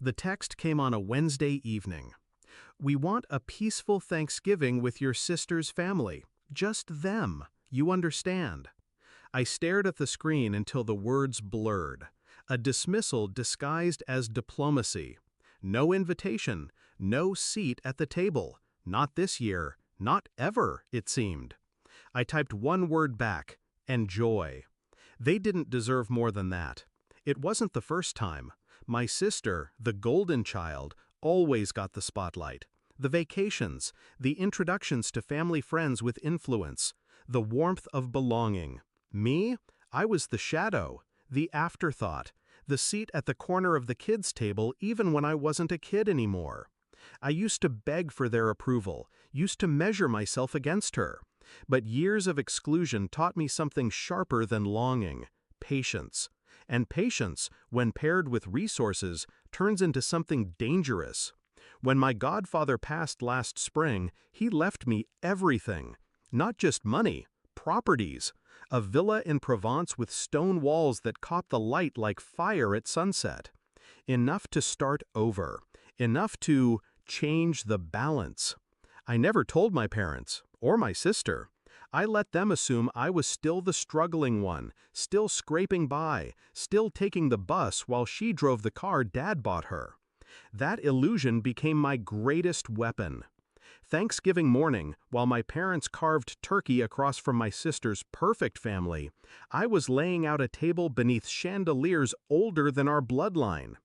The text came on a Wednesday evening. We want a peaceful Thanksgiving with your sister's family. Just them. You understand. I stared at the screen until the words blurred. A dismissal disguised as diplomacy. No invitation, no seat at the table. Not this year, not ever, it seemed. I typed one word back, enjoy. They didn't deserve more than that. It wasn't the first time. My sister, the golden child, always got the spotlight. The vacations, the introductions to family friends with influence, the warmth of belonging. Me? I was the shadow, the afterthought, the seat at the corner of the kids' table even when I wasn't a kid anymore. I used to beg for their approval, used to measure myself against her. But years of exclusion taught me something sharper than longing: patience. And patience, when paired with resources, turns into something dangerous. When my godfather passed last spring, he left me everything. Not just money, properties. A villa in Provence with stone walls that caught the light like fire at sunset. Enough to start over. Enough to change the balance. I never told my parents, or my sister. I let them assume I was still the struggling one, still scraping by, still taking the bus while she drove the car Dad bought her. That illusion became my greatest weapon. Thanksgiving morning, while my parents carved turkey across from my sister's perfect family, I was laying out a table beneath chandeliers older than our bloodline.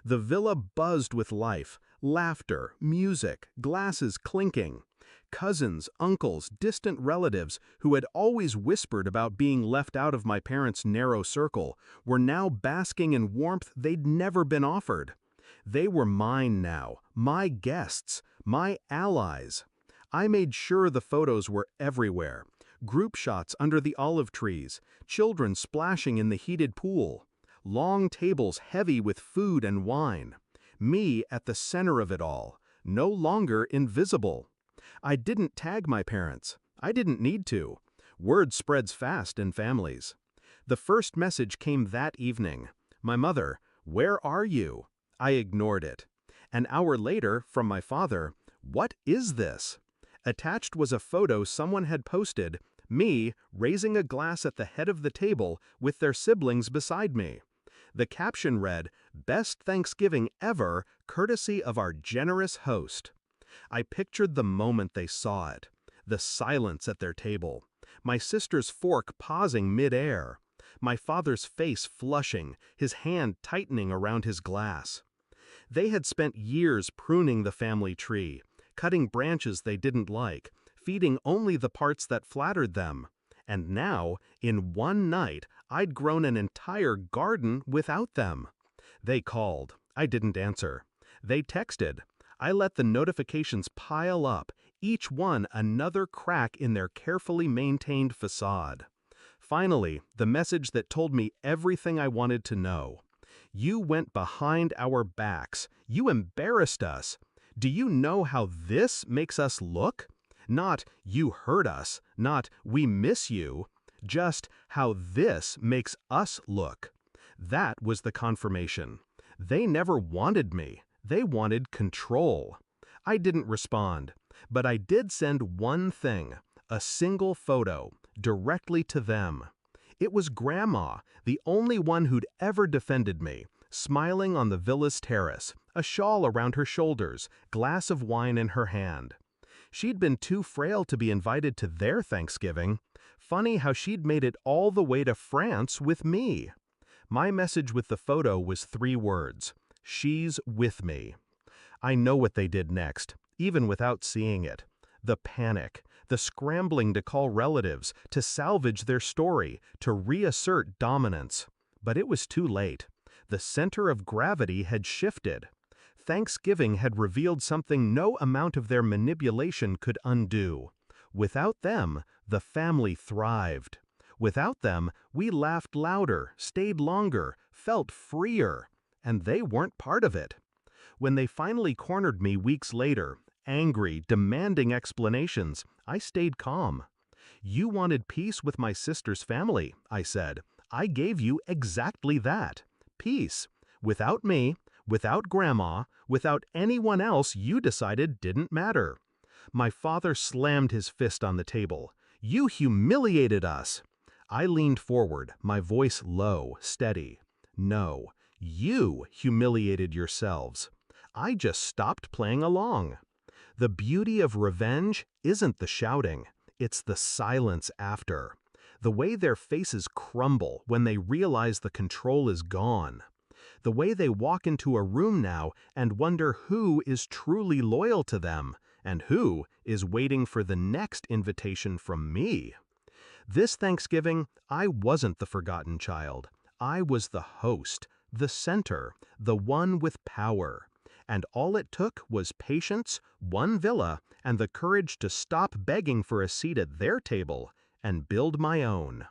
The villa buzzed with life, laughter, music, glasses clinking. Cousins, uncles, distant relatives who had always whispered about being left out of my parents' narrow circle were now basking in warmth they'd never been offered. They were mine now, my guests, my allies. I made sure the photos were everywhere. Group shots under the olive trees, children splashing in the heated pool, long tables heavy with food and wine. Me at the center of it all, no longer invisible. I didn't tag my parents. I didn't need to. Word spreads fast in families. The first message came that evening. My mother, "Where are you?" I ignored it. An hour later, from my father, "What is this?" Attached was a photo someone had posted, me raising a glass at the head of the table with their siblings beside me. The caption read, "Best Thanksgiving ever, courtesy of our generous host." I pictured the moment they saw it. The silence at their table. My sister's fork pausing mid-air. My father's face flushing, his hand tightening around his glass. They had spent years pruning the family tree, cutting branches they didn't like, feeding only the parts that flattered them. And now, in one night, I'd grown an entire garden without them. They called. I didn't answer. They texted. I let the notifications pile up, each one another crack in their carefully maintained facade. Finally, the message that told me everything I wanted to know. "You went behind our backs. You embarrassed us. Do you know how this makes us look? Not, you hurt us, not, we miss you. Just how this makes us look." That was the confirmation. They never wanted me. They wanted control. I didn't respond, but I did send one thing, a single photo, directly to them. It was Grandma, the only one who'd ever defended me, smiling on the villa's terrace, a shawl around her shoulders, glass of wine in her hand. She'd been too frail to be invited to their Thanksgiving. Funny how she'd made it all the way to France with me. My message with the photo was 3 words. She's with me. I know what they did next, even without seeing it. The panic, the scrambling to call relatives, to salvage their story, to reassert dominance. But it was too late. The center of gravity had shifted. Thanksgiving had revealed something no amount of their manipulation could undo. Without them, the family thrived. Without them, we laughed louder, stayed longer, felt freer. And they weren't part of it. When they finally cornered me weeks later, angry, demanding explanations, I stayed calm. "You wanted peace with my sister's family," I said. "I gave you exactly that. Peace. Without me, Without Grandma, without anyone else you decided didn't matter. My father slammed his fist on the table. You humiliated us. I leaned forward, my voice low, steady. No, you humiliated yourselves. I just stopped playing along. The beauty of revenge isn't the shouting, it's the silence after. The way their faces crumble when they realize the control is gone. The way they walk into a room now and wonder who is truly loyal to them and who is waiting for the next invitation from me. This Thanksgiving, I wasn't the forgotten child. I was the host, the center, the one with power. And all it took was patience, one villa, and the courage to stop begging for a seat at their table and build my own.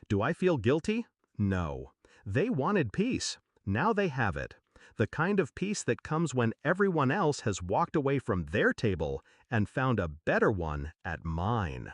Do I feel guilty? No. They wanted peace. Now they have it. The kind of peace that comes when everyone else has walked away from their table and found a better one at mine.